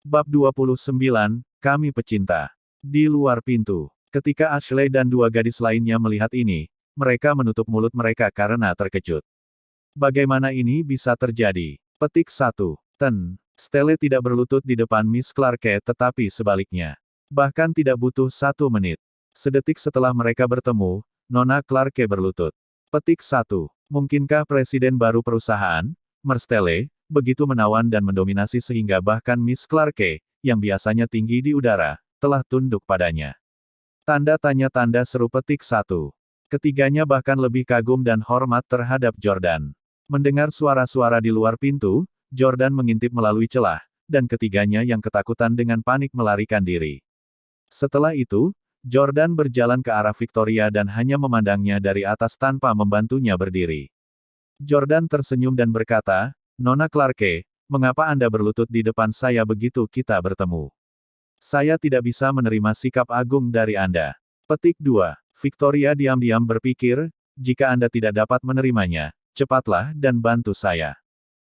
Bab 29, Kami Pecinta. Di luar pintu. Ketika Ashley dan dua gadis lainnya melihat ini, mereka menutup mulut mereka karena terkejut. Bagaimana ini bisa terjadi? Petik 1. Stella tidak berlutut di depan Miss Clarke tetapi sebaliknya. Bahkan tidak butuh 1 menit. Sedetik setelah mereka bertemu, Nona Clarke berlutut. Petik 1. Mungkinkah presiden baru perusahaan, Stella, begitu menawan dan mendominasi sehingga bahkan Miss Clarke, yang biasanya tinggi di udara, telah tunduk padanya? Tanda tanya tanda seru petik 1. Ketiganya bahkan lebih kagum dan hormat terhadap Jordan. Mendengar suara-suara di luar pintu, Jordan mengintip melalui celah, dan ketiganya yang ketakutan dengan panik melarikan diri. Setelah itu, Jordan berjalan ke arah Victoria dan hanya memandangnya dari atas tanpa membantunya berdiri. Jordan tersenyum dan berkata, "Nona Clarke, mengapa Anda berlutut di depan saya begitu kita bertemu? Saya tidak bisa menerima sikap agung dari Anda." Petik 2. Victoria diam-diam berpikir, jika Anda tidak dapat menerimanya, cepatlah dan bantu saya.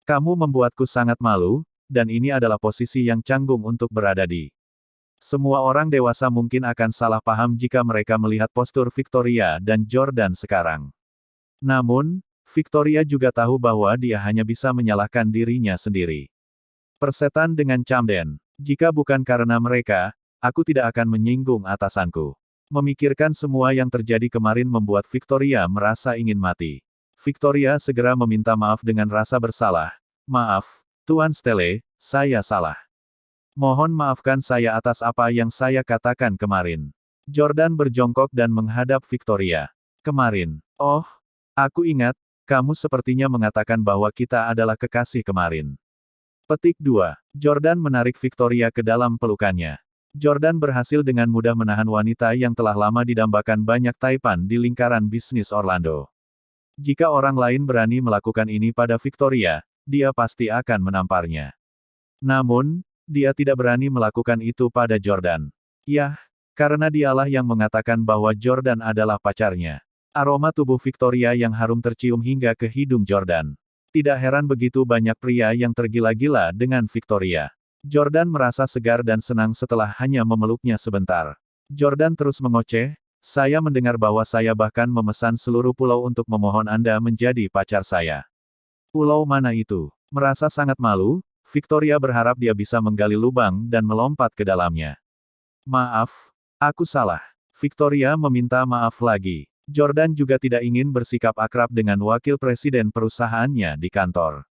Kamu membuatku sangat malu, dan ini adalah posisi yang canggung untuk berada di. Semua orang dewasa mungkin akan salah paham jika mereka melihat postur Victoria dan Jordan sekarang. Namun, Victoria juga tahu bahwa dia hanya bisa menyalahkan dirinya sendiri. Persetan dengan Camden. Jika bukan karena mereka, aku tidak akan menyinggung atasanku. Memikirkan semua yang terjadi kemarin membuat Victoria merasa ingin mati. Victoria segera meminta maaf dengan rasa bersalah. "Maaf, Tuan Stella, saya salah. Mohon maafkan saya atas apa yang saya katakan kemarin." Jordan berjongkok dan menghadap Victoria. "Kemarin. Oh, aku ingat, kamu sepertinya mengatakan bahwa kita adalah kekasih kemarin." Petik 2. Jordan menarik Victoria ke dalam pelukannya. Jordan berhasil dengan mudah menahan wanita yang telah lama didambakan banyak taipan di lingkaran bisnis Orlando. Jika orang lain berani melakukan ini pada Victoria, dia pasti akan menamparnya. Namun, dia tidak berani melakukan itu pada Jordan. Yah, karena dialah yang mengatakan bahwa Jordan adalah pacarnya. Aroma tubuh Victoria yang harum tercium hingga ke hidung Jordan. Tidak heran begitu banyak pria yang tergila-gila dengan Victoria. Jordan merasa segar dan senang setelah hanya memeluknya sebentar. Jordan terus mengoceh, "Saya mendengar bahwa saya bahkan memesan seluruh pulau untuk memohon Anda menjadi pacar saya." Pulau mana itu? Merasa sangat malu, Victoria berharap dia bisa menggali lubang dan melompat ke dalamnya. "Maaf, aku salah." Victoria meminta maaf lagi. Jordan juga tidak ingin bersikap akrab dengan wakil presiden perusahaannya di kantor.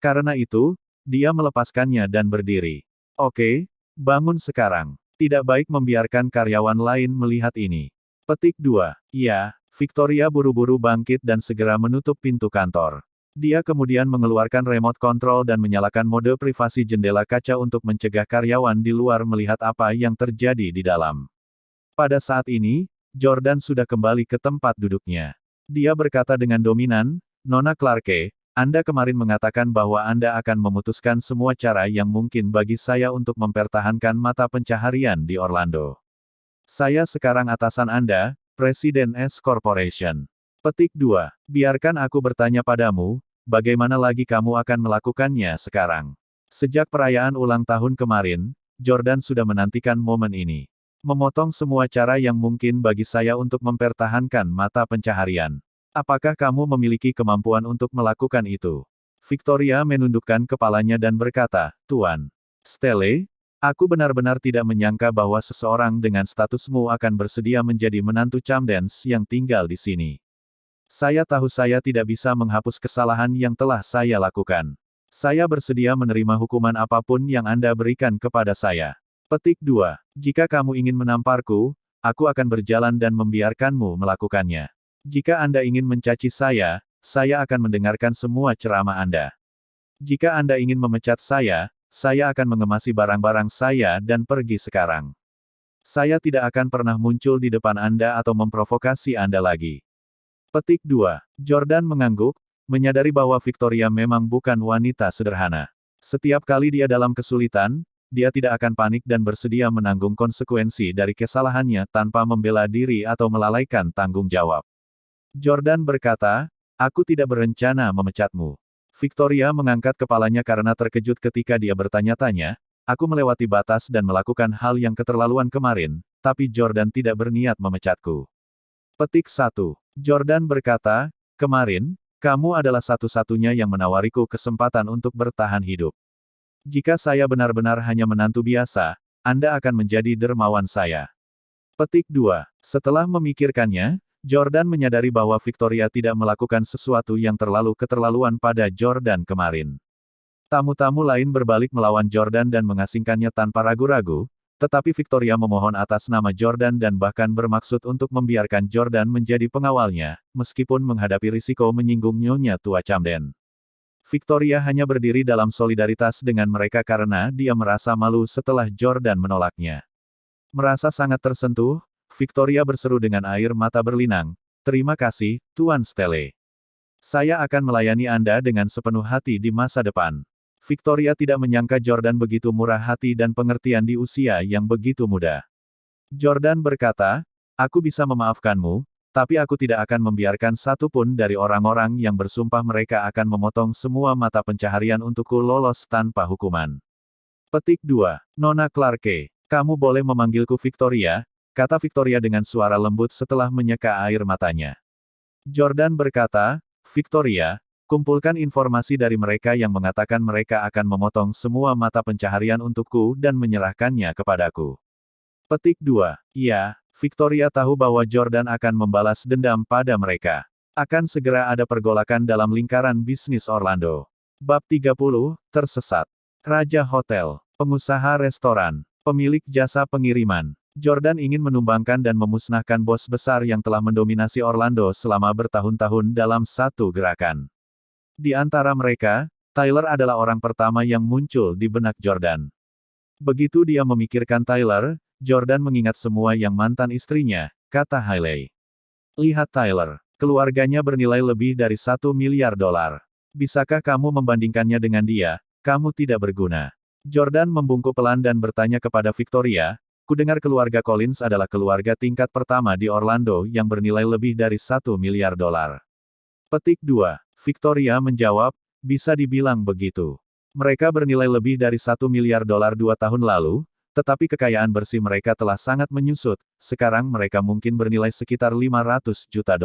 Karena itu, dia melepaskannya dan berdiri. "Oke, bangun sekarang. Tidak baik membiarkan karyawan lain melihat ini." Petik 2. Ya, Victoria buru-buru bangkit dan segera menutup pintu kantor. Dia kemudian mengeluarkan remote control dan menyalakan mode privasi jendela kaca untuk mencegah karyawan di luar melihat apa yang terjadi di dalam. Pada saat ini, Jordan sudah kembali ke tempat duduknya. Dia berkata dengan dominan, "Nona Clarke, Anda kemarin mengatakan bahwa Anda akan memutuskan semua cara yang mungkin bagi saya untuk mempertahankan mata pencaharian di Orlando. Saya sekarang atasan Anda, Presiden S Corporation." Petik 2. Biarkan aku bertanya padamu, bagaimana lagi kamu akan melakukannya sekarang? Sejak perayaan ulang tahun kemarin, Jordan sudah menantikan momen ini. Memotong semua cara yang mungkin bagi saya untuk mempertahankan mata pencaharian. Apakah kamu memiliki kemampuan untuk melakukan itu? Victoria menundukkan kepalanya dan berkata, "Tuan Stella, aku benar-benar tidak menyangka bahwa seseorang dengan statusmu akan bersedia menjadi menantu Camdens yang tinggal di sini. Saya tahu saya tidak bisa menghapus kesalahan yang telah saya lakukan. Saya bersedia menerima hukuman apapun yang Anda berikan kepada saya." Petik 2. Jika kamu ingin menamparku, aku akan berjalan dan membiarkanmu melakukannya. Jika Anda ingin mencaci saya akan mendengarkan semua ceramah Anda. Jika Anda ingin memecat saya akan mengemasi barang-barang saya dan pergi sekarang. Saya tidak akan pernah muncul di depan Anda atau memprovokasi Anda lagi. Petik 2. Jordan mengangguk, menyadari bahwa Victoria memang bukan wanita sederhana. Setiap kali dia dalam kesulitan, dia tidak akan panik dan bersedia menanggung konsekuensi dari kesalahannya tanpa membela diri atau melalaikan tanggung jawab. Jordan berkata, "Aku tidak berencana memecatmu." Victoria mengangkat kepalanya karena terkejut ketika dia bertanya-tanya, aku melewati batas dan melakukan hal yang keterlaluan kemarin, tapi Jordan tidak berniat memecatku. Petik 1. Jordan berkata, kemarin, kamu adalah satu-satunya yang menawariku kesempatan untuk bertahan hidup. Jika saya benar-benar hanya menantu biasa, Anda akan menjadi dermawan saya. Petik 2. Setelah memikirkannya, Jordan menyadari bahwa Victoria tidak melakukan sesuatu yang terlalu keterlaluan pada Jordan kemarin. Tamu-tamu lain berbalik melawan Jordan dan mengasingkannya tanpa ragu-ragu, tetapi Victoria memohon atas nama Jordan dan bahkan bermaksud untuk membiarkan Jordan menjadi pengawalnya, meskipun menghadapi risiko menyinggung Nyonya Tua Camden. Victoria hanya berdiri dalam solidaritas dengan mereka karena dia merasa malu setelah Jordan menolaknya. Merasa sangat tersentuh, Victoria berseru dengan air mata berlinang, "Terima kasih, Tuan Stelle. Saya akan melayani Anda dengan sepenuh hati di masa depan." Victoria tidak menyangka Jordan begitu murah hati dan pengertian di usia yang begitu muda. Jordan berkata, "Aku bisa memaafkanmu, tapi aku tidak akan membiarkan satu pun dari orang-orang yang bersumpah mereka akan memotong semua mata pencaharian untukku lolos tanpa hukuman." Petik 2. Nona Clarke. Kamu boleh memanggilku Victoria, kata Victoria dengan suara lembut setelah menyeka air matanya. Jordan berkata, Victoria, kumpulkan informasi dari mereka yang mengatakan mereka akan memotong semua mata pencaharian untukku dan menyerahkannya kepadaku. Petik 2. Ya, Victoria tahu bahwa Jordan akan membalas dendam pada mereka. Akan segera ada pergolakan dalam lingkaran bisnis Orlando. Bab 30, Tersesat. Raja Hotel, pengusaha restoran, pemilik jasa pengiriman. Jordan ingin menumbangkan dan memusnahkan bos besar yang telah mendominasi Orlando selama bertahun-tahun dalam satu gerakan. Di antara mereka, Tyler adalah orang pertama yang muncul di benak Jordan. Begitu dia memikirkan Tyler, Jordan mengingat semua yang mantan istrinya, kata Hailey. Lihat Tyler, keluarganya bernilai lebih dari $1 miliar. Bisakah kamu membandingkannya dengan dia? Kamu tidak berguna. Jordan membungkuk pelan dan bertanya kepada Victoria, kudengar keluarga Collins adalah keluarga tingkat pertama di Orlando yang bernilai lebih dari $1 miliar. Petik 2. Victoria menjawab, bisa dibilang begitu. Mereka bernilai lebih dari $1 miliar 2 tahun lalu, tetapi kekayaan bersih mereka telah sangat menyusut, sekarang mereka mungkin bernilai sekitar $500 juta.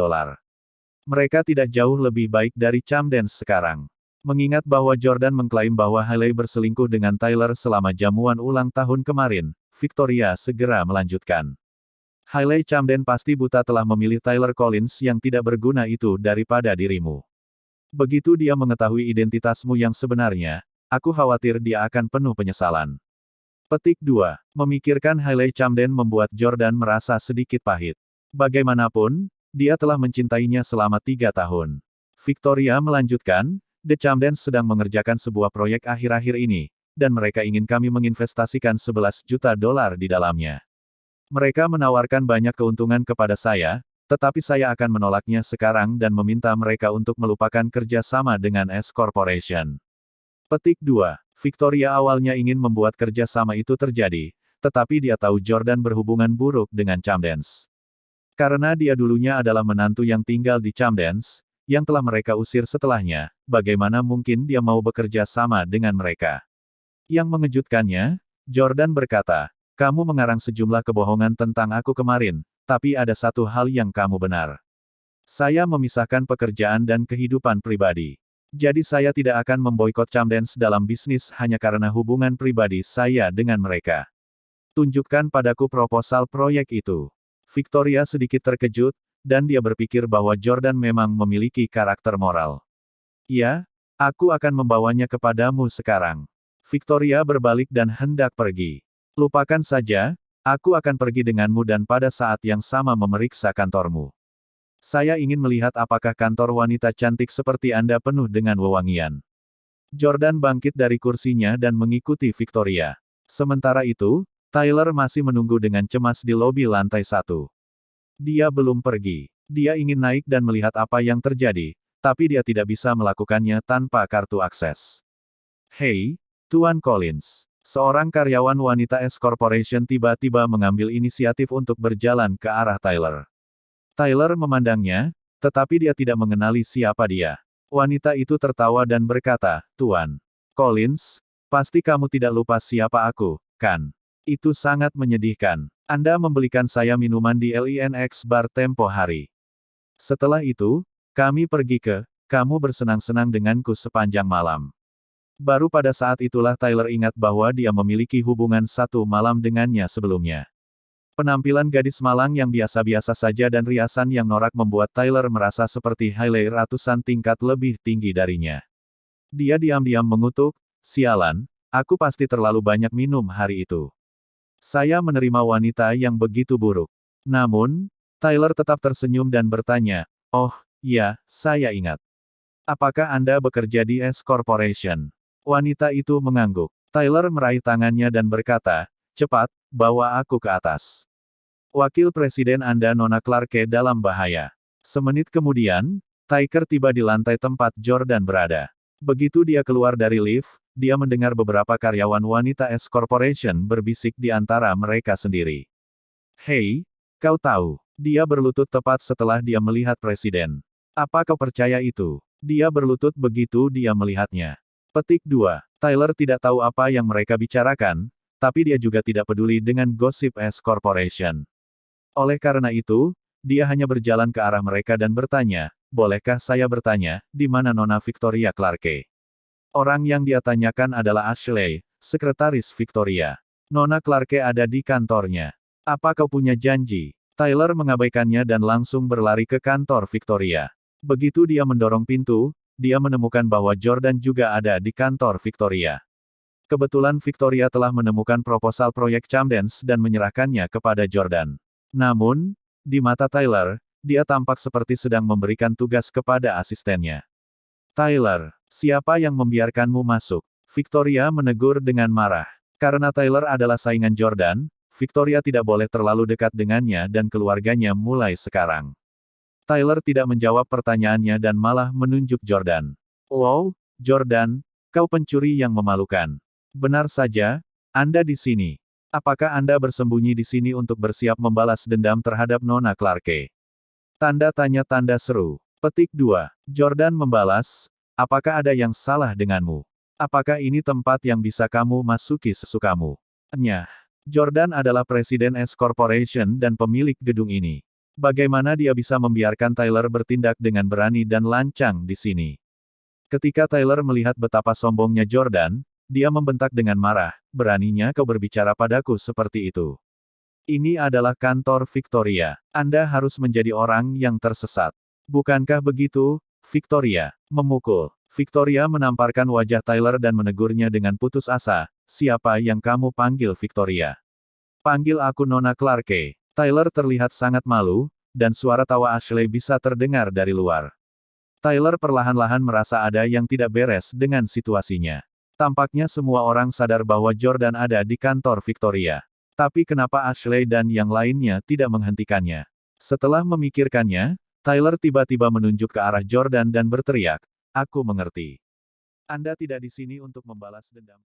Mereka tidak jauh lebih baik dari Camden sekarang. Mengingat bahwa Jordan mengklaim bahwa Hailey berselingkuh dengan Tyler selama jamuan ulang tahun kemarin, Victoria segera melanjutkan. Hailey Camden pasti buta telah memilih Tyler Collins yang tidak berguna itu daripada dirimu. Begitu dia mengetahui identitasmu yang sebenarnya, aku khawatir dia akan penuh penyesalan. Petik 2. Memikirkan Hailey Camden membuat Jordan merasa sedikit pahit. Bagaimanapun, dia telah mencintainya selama 3 tahun. Victoria melanjutkan, The Camdens sedang mengerjakan sebuah proyek akhir-akhir ini, dan mereka ingin kami menginvestasikan $11 juta di dalamnya. Mereka menawarkan banyak keuntungan kepada saya, tetapi saya akan menolaknya sekarang dan meminta mereka untuk melupakan kerja sama dengan S Corporation. Petik 2. Victoria awalnya ingin membuat kerja sama itu terjadi, tetapi dia tahu Jordan berhubungan buruk dengan Camdens. Karena dia dulunya adalah menantu yang tinggal di Camdens, yang telah mereka usir setelahnya, bagaimana mungkin dia mau bekerja sama dengan mereka? Yang mengejutkannya, Jordan berkata, kamu mengarang sejumlah kebohongan tentang aku kemarin, tapi ada satu hal yang kamu benar. Saya memisahkan pekerjaan dan kehidupan pribadi. Jadi saya tidak akan memboikot Camdens dalam bisnis hanya karena hubungan pribadi saya dengan mereka. Tunjukkan padaku proposal proyek itu. Victoria sedikit terkejut, dan dia berpikir bahwa Jordan memang memiliki karakter moral. Ya, aku akan membawanya kepadamu sekarang. Victoria berbalik dan hendak pergi. Lupakan saja, aku akan pergi denganmu dan pada saat yang sama memeriksa kantormu. Saya ingin melihat apakah kantor wanita cantik seperti Anda penuh dengan wewangian. Jordan bangkit dari kursinya dan mengikuti Victoria. Sementara itu, Tyler masih menunggu dengan cemas di lobi lantai 1. Dia belum pergi. Dia ingin naik dan melihat apa yang terjadi, tapi dia tidak bisa melakukannya tanpa kartu akses. Hei, Tuan Collins. Seorang karyawan wanita S Corporation tiba-tiba mengambil inisiatif untuk berjalan ke arah Tyler. Tyler memandangnya, tetapi dia tidak mengenali siapa dia. Wanita itu tertawa dan berkata, Tuan Collins, Pasti kamu tidak lupa siapa aku, kan? Itu sangat menyedihkan. Anda membelikan saya minuman di LINX Bar tempo hari. Setelah itu, kami pergi kamu bersenang-senang denganku sepanjang malam. Baru pada saat itulah Tyler ingat bahwa dia memiliki hubungan satu malam dengannya sebelumnya. Penampilan gadis malang yang biasa-biasa saja dan riasan yang norak membuat Tyler merasa seperti Hailey ratusan tingkat lebih tinggi darinya. Dia diam-diam mengutuk, sialan, aku pasti terlalu banyak minum hari itu. Saya menerima wanita yang begitu buruk. Namun, Tyler tetap tersenyum dan bertanya, oh, ya, saya ingat. Apakah Anda bekerja di S Corporation? Wanita itu mengangguk. Tyler meraih tangannya dan berkata, cepat, bawa aku ke atas. Wakil Presiden Anda Nona Clarke dalam bahaya. Semenit kemudian, Tyler tiba di lantai tempat Jordan berada. Begitu dia keluar dari lift, dia mendengar beberapa karyawan wanita S Corporation berbisik di antara mereka sendiri. Hei, kau tahu, dia berlutut tepat setelah dia melihat Presiden. Apa kau percaya itu? Dia berlutut begitu dia melihatnya. Petik 2. Tyler tidak tahu apa yang mereka bicarakan, tapi dia juga tidak peduli dengan gosip S Corporation. Oleh karena itu, dia hanya berjalan ke arah mereka dan bertanya, bolehkah saya bertanya, di mana Nona Victoria Clarke? Orang yang dia tanyakan adalah Ashley, sekretaris Victoria. Nona Clarke ada di kantornya. Apa kau punya janji? Tyler mengabaikannya dan langsung berlari ke kantor Victoria. Begitu dia mendorong pintu, dia menemukan bahwa Jordan juga ada di kantor Victoria. Kebetulan Victoria telah menemukan proposal proyek Camdens dan menyerahkannya kepada Jordan. Namun, di mata Tyler, dia tampak seperti sedang memberikan tugas kepada asistennya. Tyler, siapa yang membiarkanmu masuk? Victoria menegur dengan marah. Karena Tyler adalah saingan Jordan, Victoria tidak boleh terlalu dekat dengannya dan keluarganya mulai sekarang. Tyler tidak menjawab pertanyaannya dan malah menunjuk Jordan. Wow, Jordan, kau pencuri yang memalukan. Benar saja, Anda di sini. Apakah Anda bersembunyi di sini untuk bersiap membalas dendam terhadap Nona Clarke? Tanda tanya tanda seru. Petik 2. Jordan membalas, apakah ada yang salah denganmu? Apakah ini tempat yang bisa kamu masuki sesukamu? Nyah. Jordan adalah presiden S Corporation dan pemilik gedung ini. Bagaimana dia bisa membiarkan Tyler bertindak dengan berani dan lancang di sini? Ketika Tyler melihat betapa sombongnya Jordan, dia membentak dengan marah, beraninya kau berbicara padaku seperti itu. Ini adalah kantor Victoria. Anda harus menjadi orang yang tersesat. Bukankah begitu, Victoria? Memukul. Victoria menamparkan wajah Tyler dan menegurnya dengan putus asa, siapa yang kamu panggil Victoria? Panggil aku Nona Clarke. Tyler terlihat sangat malu, dan suara tawa Ashley bisa terdengar dari luar. Tyler perlahan-lahan merasa ada yang tidak beres dengan situasinya. Tampaknya semua orang sadar bahwa Jordan ada di kantor Victoria. Tapi kenapa Ashley dan yang lainnya tidak menghentikannya? Setelah memikirkannya, Tyler tiba-tiba menunjuk ke arah Jordan dan berteriak, aku mengerti. Anda tidak di sini untuk membalas dendam.